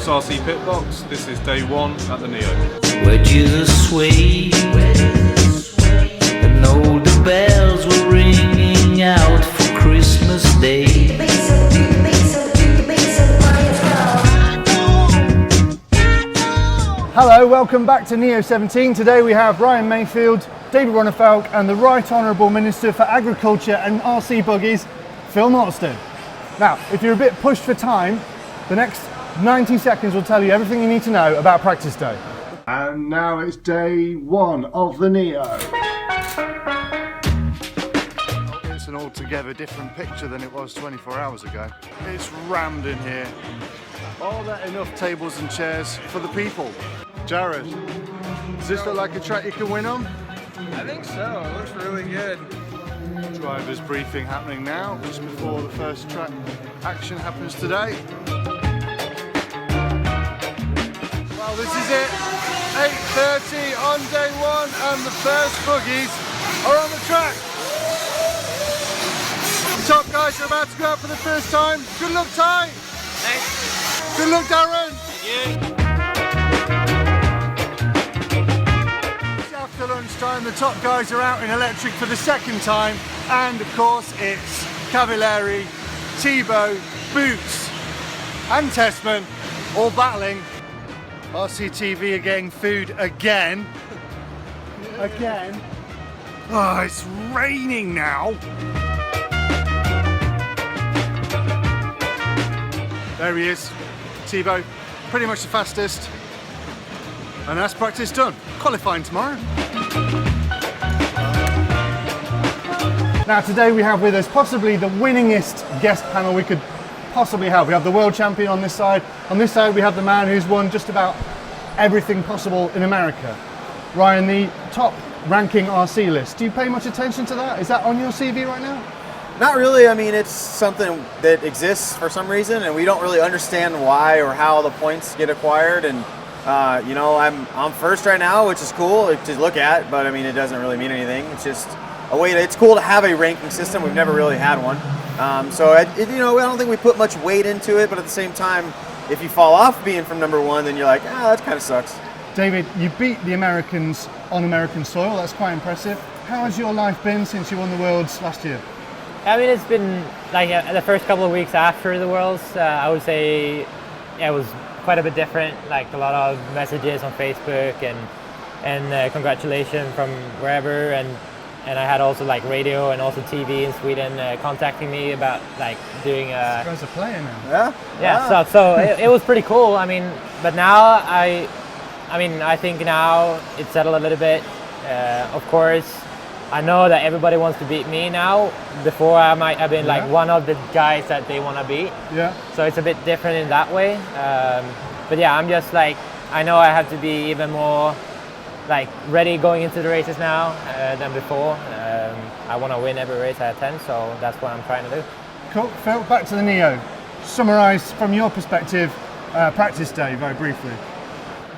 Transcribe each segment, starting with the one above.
JConcepts RC pit box. This is day one at the Neo. Where Jesus swayed, and all the bells were ringing out for Christmas Day. Hello, welcome back to Neo 17. Today we have Ryan Maifield, David Ronnefalk and the Right Honourable Minister for Agriculture and RC Buggies, Phil Mortstead. Now, if you're a bit pushed for time, the next 90 seconds will tell you everything you need to know about practice day. And now it's day one of the Neo. It's an altogether different picture than it was 24 hours ago. It's rammed in here. Are there enough tables and chairs for the people? Jared, does this look like a track you can win on? I think so, it looks really good. Drivers briefing happening now, just before the first track action happens today. Well, this is it, 8:30 on day one, and the first buggies are on the track. The top guys are about to go out for the first time. Good luck, Ty. Thanks. Good luck, Darren. Thank you. After lunchtime, the top guys are out in electric for the second time, and of course it's Cavalieri, Thibaut, Boots and Tessman all battling. RCTV are getting food again. Again. Oh, it's raining now. There he is, Thibaut, pretty much the fastest. And that's practice done. Qualifying tomorrow. Now today we have with us possibly the winningest guest panel we could possibly have. We have the world champion on this side. On this side we have the man who's won just about everything possible in America. Ryan, the top ranking RC list. Do you pay much attention to that? Is that on your CV right now? Not really. I mean, it's something that exists for some reason, and we don't really understand why or how the points get acquired. And you know, I'm first right now, which is cool to look at, but I mean, it doesn't really mean anything. It's just a way. It's cool to have a ranking system. We've never really had one, so you know, I don't think we put much weight into it. But at the same time, if you fall off being from number one, then you're like, that kind of sucks. David, you beat the Americans on American soil. That's quite impressive. How has your life been since you won the Worlds last year? I mean, it's been like the first couple of weeks after the Worlds, I would say it was quite a bit different. Like a lot of messages on Facebook and congratulations from wherever, and I had also like radio and also TV in Sweden contacting me about like doing a. You guys are playing now. Yeah. Wow. So it was pretty cool. I mean, but now I think now it's settled a little bit. Of course, I know that everybody wants to beat me now. Before I might have been like one of the guys that they want to beat. Yeah. So it's a bit different in that way. But yeah, I'm just like, I know I have to be even more like ready going into the races now than before. I want to win every race I attend, so that's what I'm trying to do. Cool. Phil, back to the Neo. Summarise from your perspective practice day very briefly.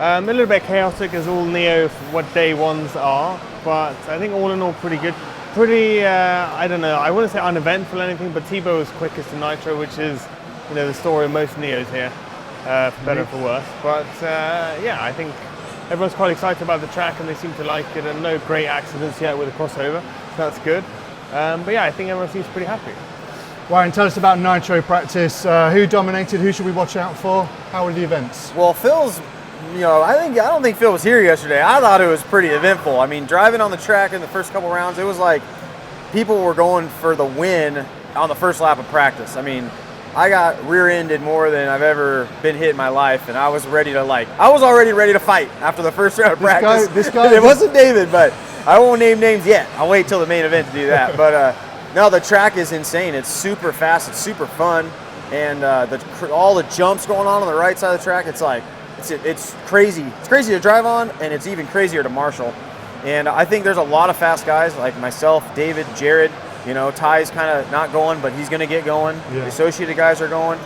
A little bit chaotic as all Neo what day ones are, but I think all in all pretty good. Pretty, I don't know, I wouldn't say uneventful or anything, but Thibaut was quickest in Nitro, which is, you know, the story of most Neos here, for better or for worse. But yeah, I think everyone's quite excited about the track and they seem to like it, and no great accidents yet with the crossover, so that's good. But yeah, I think everyone seems pretty happy. Ryan, tell us about Nitro practice. Who dominated? Who should we watch out for? How were the events? Well, Phil's, you know, I don't think Phil was here yesterday. I thought it was pretty eventful. I mean, driving on the track in the first couple rounds, it was like people were going for the win on the first lap of practice. I mean, I got rear-ended more than I've ever been hit in my life, and I was already ready to fight after the first round of practice. This guy it wasn't David, but I won't name names yet. I'll wait till the main event to do that. But no, the track is insane. It's super fast. It's super fun, and all the jumps going on the right side of the track. It's like it's crazy. It's crazy to drive on, and it's even crazier to marshal. And I think there's a lot of fast guys like myself, David, Jared. You know, Ty's kind of not going, but he's going to get going. Yeah. The associated guys are going.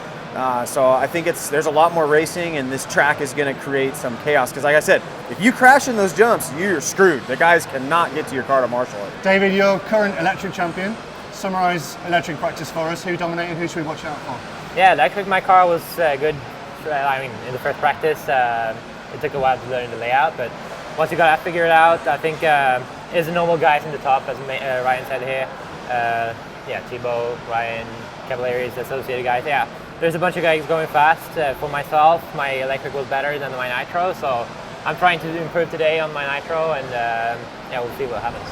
So I think there's a lot more racing, and this track is going to create some chaos. Because like I said, if you crash in those jumps, you're screwed. The guys cannot get to your car to marshal it. David, you're current electric champion. Summarise electric practice for us. Who dominated? Who should we watch out for? Yeah, electric, my car was good I mean, in the first practice, it took a while to learn the layout, but once you got that figured out, I think it's the normal guys in the top, as Ryan said here. Yeah, Thibaut, Ryan, Cavalieri is the associated guys. Yeah, there's a bunch of guys going fast. For myself, my electric was better than my nitro, so I'm trying to improve today on my nitro, and yeah, we'll see what happens.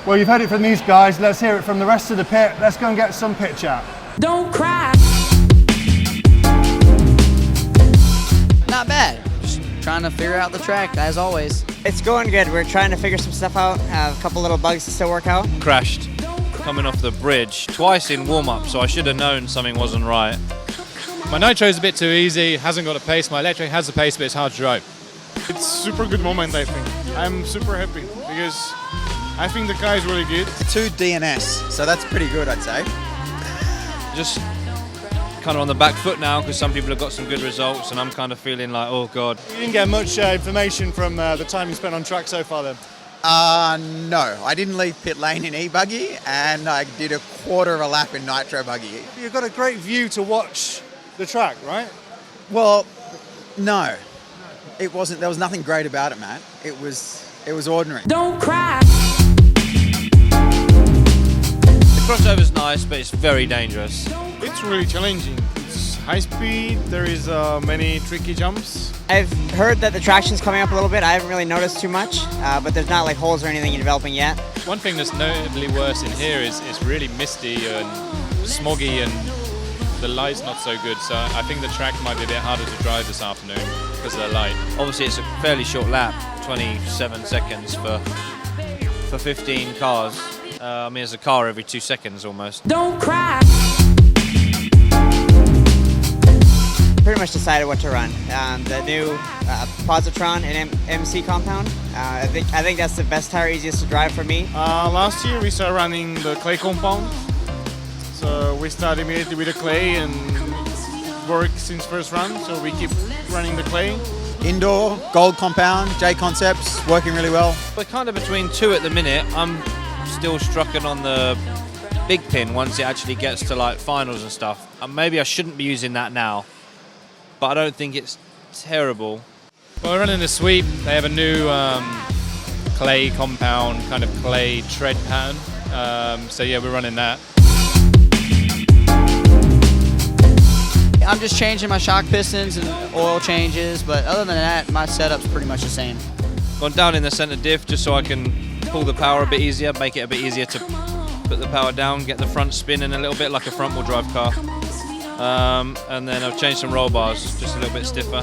Well, you've heard it from these guys. Let's hear it from the rest of the pit. Let's go and get some pit chat. Don't cry. Not bad. Just trying to figure out the track, as always. It's going good. We're trying to figure some stuff out. Have a couple little bugs to still work out. Crashed coming off the bridge twice in warm-up, so I should have known something wasn't right. My nitro is a bit too easy, hasn't got a pace. My electric has the pace, but it's hard to drive. It's super good moment, I think. I'm super happy because I think the car is really good. 2 DNS, so that's pretty good, I'd say. Just kind of on the back foot now because some people have got some good results, and I'm kind of feeling like, oh god. You didn't get much information from the time you spent on track so far then? No, I didn't leave pit lane in e-buggy, and I did a quarter of a lap in nitro buggy. You've got a great view to watch the track, right? Well, no. It wasn't. There was nothing great about it, Matt. It was ordinary. Don't cry. The crossover's nice, but it's very dangerous. It's really challenging. It's high speed, there is many tricky jumps. I've heard that the traction's coming up a little bit. I haven't really noticed too much, but there's not like holes or anything you're developing yet. One thing that's notably worse in here is it's really misty and smoggy, and the light's not so good. So I think the track might be a bit harder to drive this afternoon because of the light. Obviously, it's a fairly short lap, 27 seconds for 15 cars. I mean, it's a car every 2 seconds almost. Don't cry. Pretty much decided what to run. The new Positron and MC compound. I think that's the best tire, easiest to drive for me. Last year we started running the clay compound. So we started immediately with the clay and worked since first run. So we keep running the clay. Indoor, gold compound, JConcepts, working really well. We're kind of between two at the minute. I'm still strucken on the big pin once it actually gets to like finals and stuff. And maybe I shouldn't be using that now, but I don't think it's terrible. Well, we're running the sweep. They have a new clay compound, kind of clay tread pattern. So yeah, we're running that. I'm just changing my shock pistons and oil changes, but other than that, my setup's pretty much the same. Gone down in the center diff just so I can pull the power a bit easier, make it a bit easier to put the power down, get the front spinning a little bit like a front wheel drive car. And then I've changed some roll bars, just a little bit stiffer.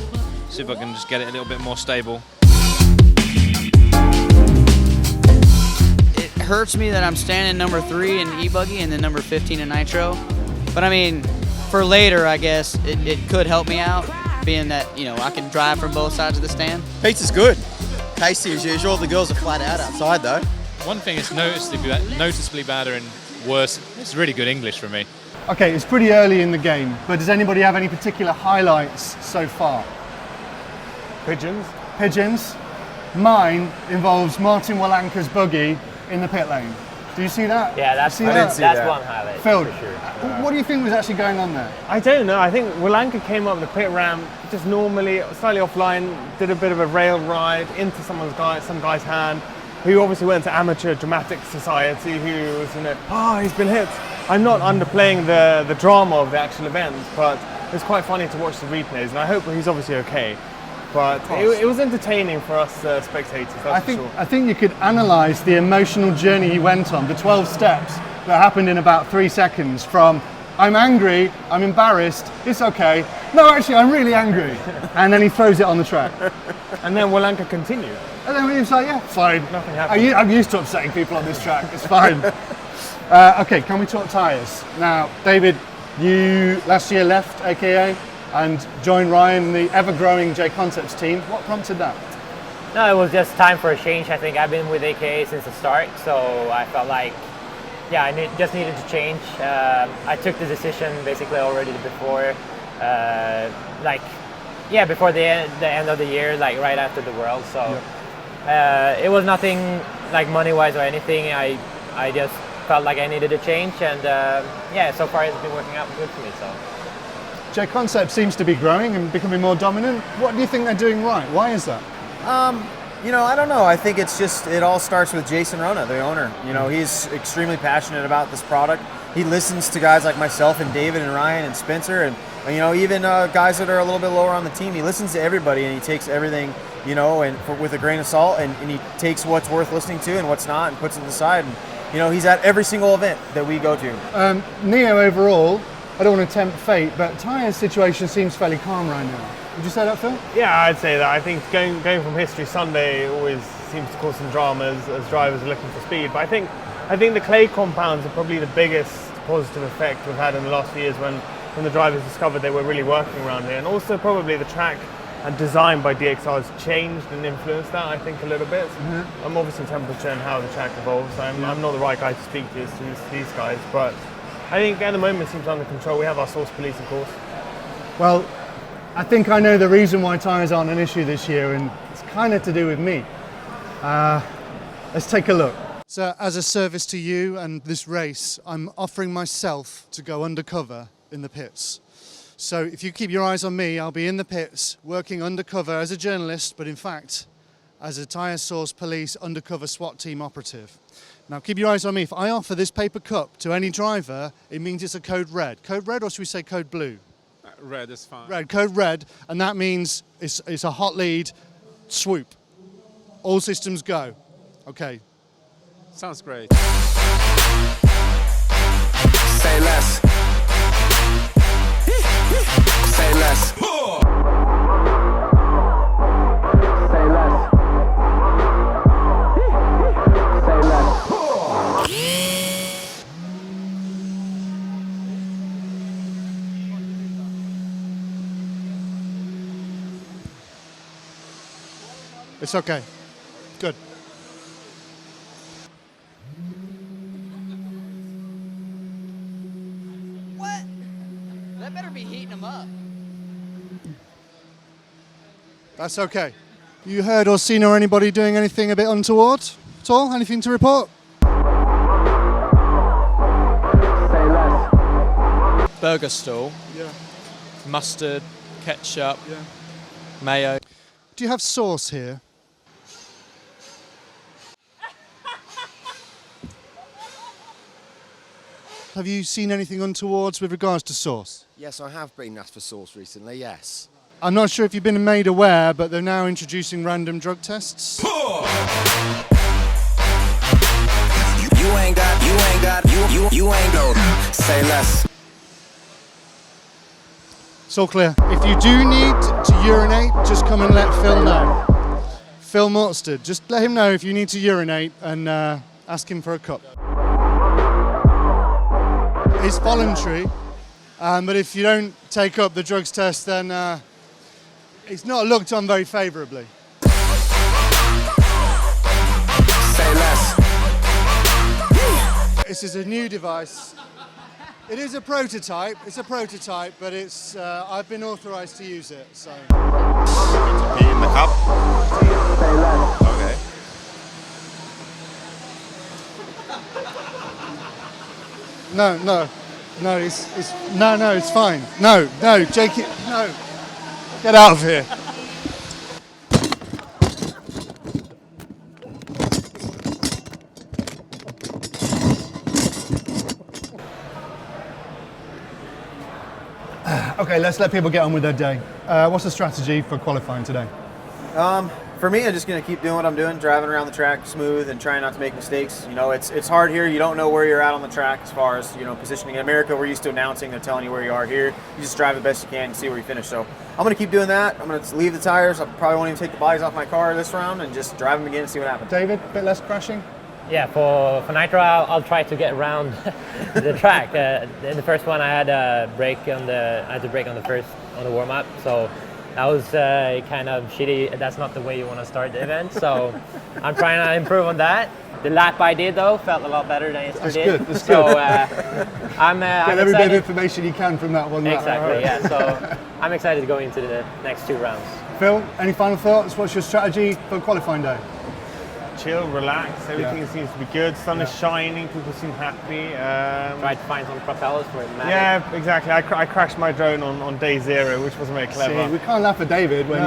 See if I can just get it a little bit more stable. It hurts me that I'm standing number 3 in e-buggy and then number 15 in nitro. But I mean, for later, I guess, it could help me out, being that, you know, I can drive from both sides of the stand. Pizza's good. Tasty as usual. The girls are flat out outside though. One thing is noticeably better and worse. It's really good English for me. Okay, it's pretty early in the game, but does anybody have any particular highlights so far? Pigeons. Pigeons. Mine involves Martin Walanka's buggy in the pit lane. Do you see that? Yeah, that's See that? that's one highlight. Phil, for sure. what do you think was actually going on there? I don't know. I think Walanka came up the pit ramp just normally, slightly offline, did a bit of a rail ride into some guy's hand, who obviously went to Amateur Dramatic Society, who was in it. He's been hit. I'm not underplaying the drama of the actual event, but it's quite funny to watch the replays, and I hope he's obviously okay. But it was entertaining for us spectators, that's for sure. I think you could analyse the emotional journey he went on, the 12 steps that happened in about 3 seconds, from I'm angry, I'm embarrassed, it's okay, no actually I'm really angry, and then he throws it on the track. And then Walanka continued. And then he was like, yeah, fine. Nothing happened. I'm used to upsetting people on this track, it's fine. Okay, can we talk tyres? Now, David, you last year left AKA and joined Ryan in the ever-growing JConcepts team. What prompted that? No, it was just time for a change. I think I've been with AKA since the start, so I felt like, yeah, I just needed to change. I took the decision basically already before, before the end of the year, like right after the World. So it was nothing like money-wise or anything. I just felt like I needed a change, and so far it's been working out good for me. So. JConcepts seems to be growing and becoming more dominant. What do you think they're doing right? Why is that? You know, I don't know. I think it's just, it all starts with Jason Rona, the owner. You know, he's extremely passionate about this product. He listens to guys like myself and David and Ryan and Spencer and, you know, even guys that are a little bit lower on the team. He listens to everybody and he takes everything, you know, and with a grain of salt, and he takes what's worth listening to and what's not and puts it aside. And, you know, he's at every single event that we go to. Neo overall, I don't want to tempt fate, but Tyre's situation seems fairly calm right now. Would you say that, Phil? Yeah, I'd say that. I think going from History Sunday always seems to cause some drama as drivers are looking for speed. But I think the clay compounds are probably the biggest positive effect we've had in the last few years when the drivers discovered they were really working around it. And also probably the track and design by DXR has changed and influenced that, I think, a little bit. Obviously temperature and how the track evolves. I'm not the right guy to speak to these guys, but I think at the moment it seems under control. We have our source police, of course. Well, I think I know the reason why tyres aren't an issue this year, and it's kind of to do with me. Let's take a look. So as a service to you and this race, I'm offering myself to go undercover in the pits. So if you keep your eyes on me, I'll be in the pits working undercover as a journalist, but in fact, as a tyre source police undercover SWAT team operative. Now keep your eyes on me. If I offer this paper cup to any driver, it means it's a code red. Code red, or should we say code blue? Red is fine. Red, code red, and that means it's a hot lead, swoop. All systems go. Okay. Sounds great. Say less. Say less. Say less. Say less. It's okay. Good. What? That better be heating them up. That's okay. You heard or seen or anybody doing anything a bit untoward at all? Anything to report? Burger stall. Yeah. Mustard, ketchup, Yeah. mayo. Do you have sauce here? Have you seen anything untowards with regards to sauce? Yes, I have been asked for sauce recently, yes. I'm not sure if you've been made aware, but they're now introducing random drug tests. You ain't got, say less. It's all clear. If you do need to urinate, just come and let Phil know. Phil Mortstead, just let him know if you need to urinate and ask him for a cup. It's voluntary, but if you don't take up the drugs test, then it's not looked on very favourably. Say less. This is a new device. It is a prototype. It's a prototype, but it's I've been authorised to use it. So. Pee in the cup. Okay. No, it's fine. No, Jake, no. Get out of here. Okay, let's let people get on with their day. What's the strategy for qualifying today? For me, I'm just going to keep doing what I'm doing, driving around the track smooth and trying not to make mistakes. You know, it's hard here. You don't know where you're at on the track as far as, you know, positioning. In America, we're used to announcing. They're telling you where you are. Here, you just drive the best you can and see where you finish. So I'm going to keep doing that. I'm going to leave the tires. I probably won't even take the bodies off my car this round and just drive them again and see what happens. David, a bit less crashing? Yeah, for Nitro, I'll try to get around the track. In the first one, I had to brake on the warm up, so that was kind of shitty. That's not the way you want to start the event. So I'm trying to improve on that. The lap I did though felt a lot better than yesterday. That's good. So I'm get every bit of information you can from that one. Exactly. Yeah. So I'm excited to go into the next 2 rounds. Phil, any final thoughts? What's your strategy for qualifying day? chill, relaxed. Everything seems to be good. Sun is shining. People seem happy. Try to find some propellers for it. Yeah, exactly. I crashed my drone on day 0, which wasn't very clever. See, we can't laugh at David when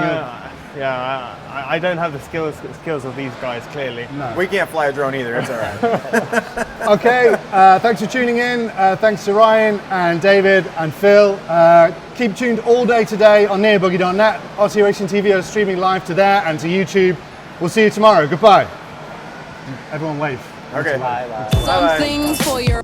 Yeah, I don't have the skills of these guys, clearly. No. We can't fly a drone either, it's all right. Okay, thanks for tuning in. Thanks to Ryan and David and Phil. Keep tuned all day today on neobuggy.net. RT Racing TV are streaming live to there and to YouTube. We'll see you tomorrow. Goodbye. Everyone wave. Okay. Bye. Bye-bye. Something for your